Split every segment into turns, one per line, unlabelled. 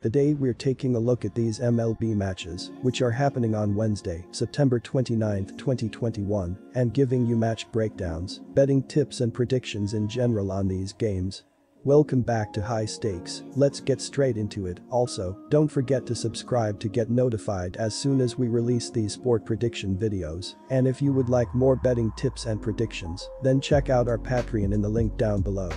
Today we're taking a look at these MLB matches, which are happening on Wednesday, September 29, 2021, and giving you match breakdowns, betting tips and predictions in general on these games. Welcome back to High Stakes, let's get straight into it. Also, don't forget to subscribe to get notified as soon as we release these sport prediction videos, and if you would like more betting tips and predictions, then check out our Patreon in the link down below.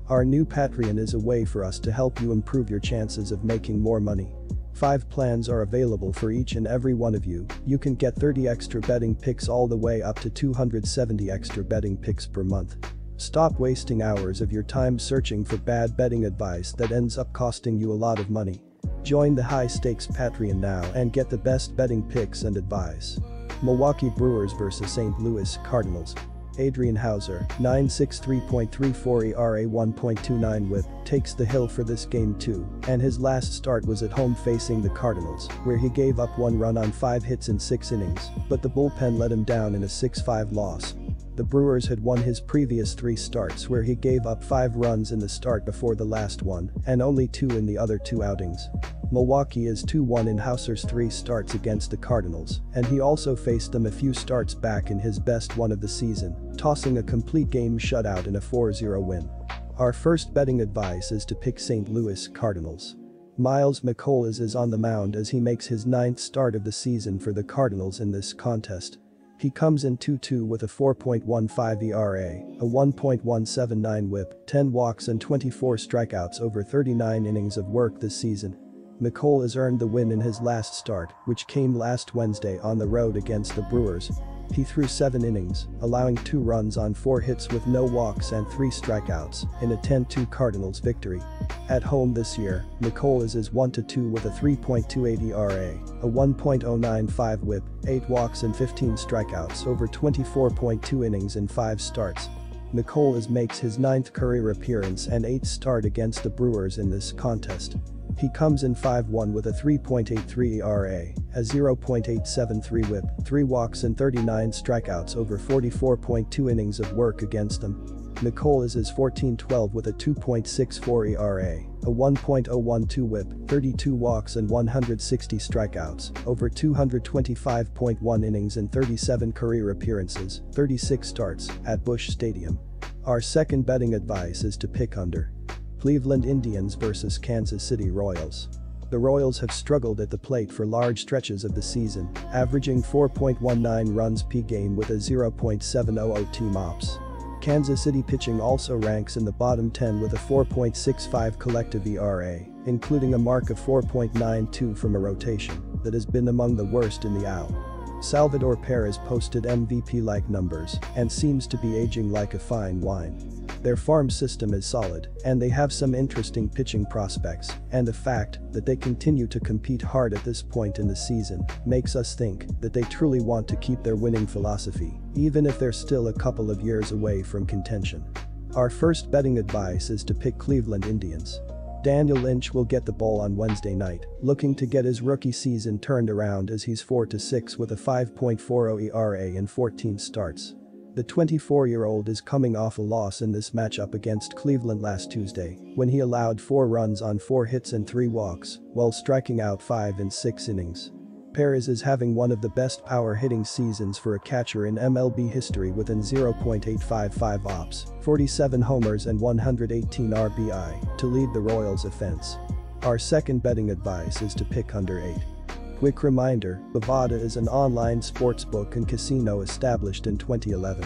Our new Patreon is a way for us to help you improve your chances of making more money. 5 plans are available for each and every one of you. You can get 30 extra betting picks all the way up to 270 extra betting picks per month. Stop wasting hours of your time searching for bad betting advice that ends up costing you a lot of money. Join the High Stakes Patreon now and get the best betting picks and advice. Milwaukee Brewers vs St. Louis Cardinals. Adrian Houser, 963.34 ERA 1.29 WHIP, takes the hill for this game too, and his last start was at home facing the Cardinals, where he gave up 1 run on 5 hits in 6 innings, but the bullpen let him down in a 6-5 loss. The Brewers had won his previous 3 starts where he gave up 5 runs in the start before the last one, and only 2 in the other 2 outings. Milwaukee is 2-1 in Houser's 3 starts against the Cardinals, and he also faced them a few starts back in his best one of the season, tossing a complete game shutout in a 4-0 win. Our first betting advice is to pick St. Louis Cardinals. Miles McCollum is on the mound as he makes his 9th start of the season for the Cardinals in this contest. He comes in 2-2 with a 4.15 ERA, a 1.179 WHIP, 10 walks and 24 strikeouts over 39 innings of work this season. McCollum has earned the win in his last start, which came last Wednesday on the road against the Brewers. He threw 7 innings, allowing 2 runs on 4 hits with no walks and 3 strikeouts in a 10-2 Cardinals victory. At home this year, McCollum is 1-2 with a 3.28 ERA, a 1.095 WHIP, 8 walks and 15 strikeouts over 24.2 innings in 5 starts. McCollum makes his 9th career appearance and 8th start against the Brewers in this contest. He comes in 5-1 with a 3.83 ERA, a 0.873 WHIP, 3 walks and 39 strikeouts over 44.2 innings of work against them. McCollum is 14-12 with a 2.64 ERA, a 1.012 WHIP, 32 walks and 160 strikeouts over 225.1 innings in 37 career appearances, 36 starts, at Busch Stadium. Our second betting advice is to pick under. Cleveland Indians vs Kansas City Royals. The Royals have struggled at the plate for large stretches of the season, averaging 4.19 runs per game with a 0.700 team ops. Kansas City pitching also ranks in the bottom 10 with a 4.65 collective ERA, including a mark of 4.92 from a rotation that has been among the worst in the AL. Salvador Perez posted MVP-like numbers and seems to be aging like a fine wine. Their farm system is solid, and they have some interesting pitching prospects, and the fact that they continue to compete hard at this point in the season makes us think that they truly want to keep their winning philosophy, even if they're still a couple of years away from contention. Our first betting advice is to pick Cleveland Indians. Daniel Lynch will get the ball on Wednesday night, looking to get his rookie season turned around as he's 4-6 with a 5.40 ERA in 14 starts. The 24-year-old is coming off a loss in this matchup against Cleveland last Tuesday, when he allowed 4 runs on 4 hits and 3 walks, while striking out 5 in 6 innings. Perez is having one of the best power hitting seasons for a catcher in MLB history with an 0.855 ops, 47 homers and 118 RBI to lead the Royals' offense. Our second betting advice is to pick under 8. Quick reminder, Bovada is an online sportsbook and casino established in 2011.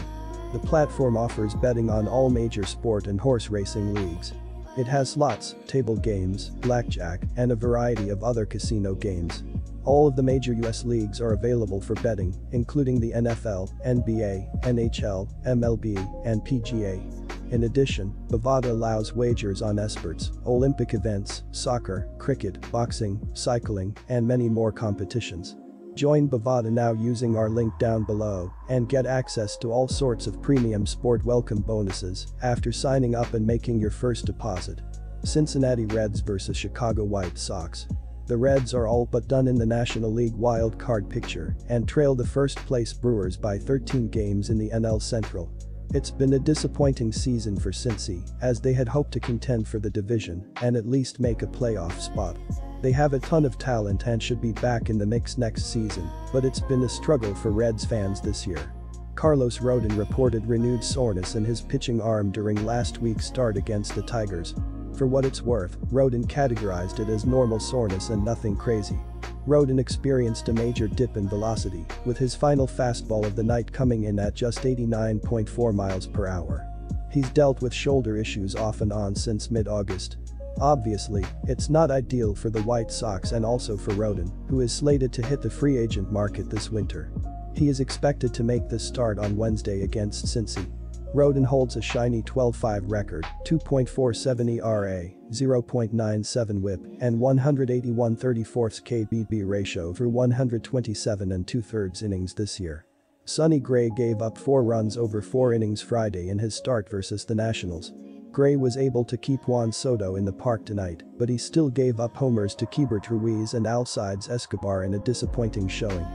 The platform offers betting on all major sport and horse racing leagues. It has slots, table games, blackjack, and a variety of other casino games. All of the major US leagues are available for betting, including the NFL, NBA, NHL, MLB, and PGA. In addition, Bovada allows wagers on esports, Olympic events, soccer, cricket, boxing, cycling, and many more competitions. Join Bovada now using our link down below and get access to all sorts of premium sport welcome bonuses after signing up and making your first deposit. Cincinnati Reds vs Chicago White Sox. The Reds are all but done in the National League wild card picture and trail the first-place Brewers by 13 games in the NL Central. It's been a disappointing season for Cincy, as they had hoped to contend for the division and at least make a playoff spot. They have a ton of talent and should be back in the mix next season, but it's been a struggle for Reds fans this year. Carlos Rodon reported renewed soreness in his pitching arm during last week's start against the Tigers. For what it's worth, Rodon categorized it as normal soreness and nothing crazy. Rodon experienced a major dip in velocity, with his final fastball of the night coming in at just 89.4 miles per hour. He's dealt with shoulder issues off and on since mid-August. Obviously, it's not ideal for the White Sox and also for Rodon, who is slated to hit the free agent market this winter. He is expected to make the start on Wednesday against Cincy. Rodon holds a shiny 12-5 record, 2.47 ERA, 0.97 WHIP, and 181/34 KBB ratio through 127 2/3 innings this year. Sonny Gray gave up 4 runs over 4 innings Friday in his start versus the Nationals. Gray was able to keep Juan Soto in the park tonight, but he still gave up homers to Keibert Ruiz and Alcides Escobar in a disappointing showing.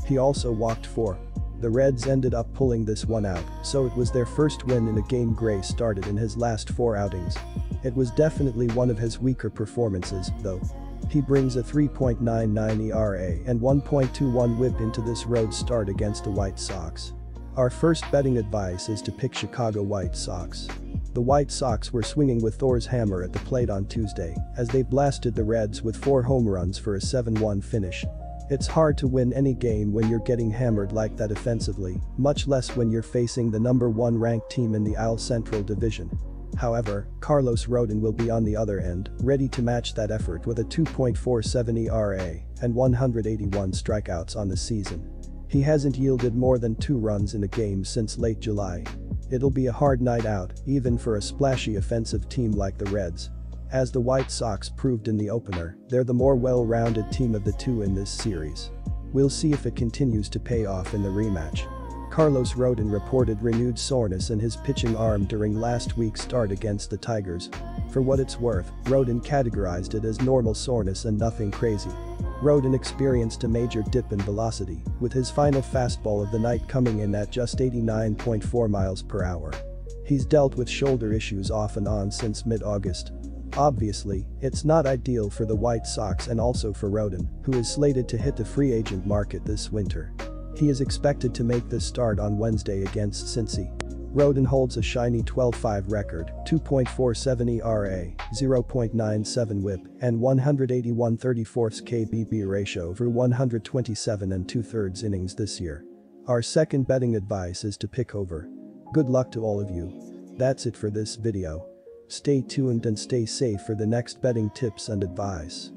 He also walked 4. The Reds ended up pulling this one out, so it was their first win in a game Gray started in his last 4 outings. It was definitely one of his weaker performances, though. He brings a 3.99 ERA and 1.21 WHIP into this road start against the White Sox. Our first betting advice is to pick Chicago White Sox. The White Sox were swinging with Thor's hammer at the plate on Tuesday, as they blasted the Reds with 4 home runs for a 7-1 finish. It's hard to win any game when you're getting hammered like that offensively, much less when you're facing the number 1 ranked team in the AL Central Division. However, Carlos Rodon will be on the other end, ready to match that effort with a 2.47 ERA and 181 strikeouts on the season. He hasn't yielded more than 2 runs in a game since late July. It'll be a hard night out, even for a splashy offensive team like the Reds. As the White Sox proved in the opener, they're the more well-rounded team of the two in this series. We'll see if it continues to pay off in the rematch. Carlos Rodon reported renewed soreness in his pitching arm during last week's start against the Tigers. For what it's worth, Rodon categorized it as normal soreness and nothing crazy. Rodon experienced a major dip in velocity, with his final fastball of the night coming in at just 89.4 miles per hour. He's dealt with shoulder issues off and on since mid-August. Obviously, it's not ideal for the White Sox and also for Rodon, who is slated to hit the free agent market this winter. He is expected to make the start on Wednesday against Cincy. Rodon holds a shiny 12-5 record, 2.47 ERA, 0.97 WHIP, and 181/34 KBB ratio through 127 2/3 innings this year. Our second betting advice is to pick over. Good luck to all of you. That's it for this video. Stay tuned and stay safe for the next betting tips and advice.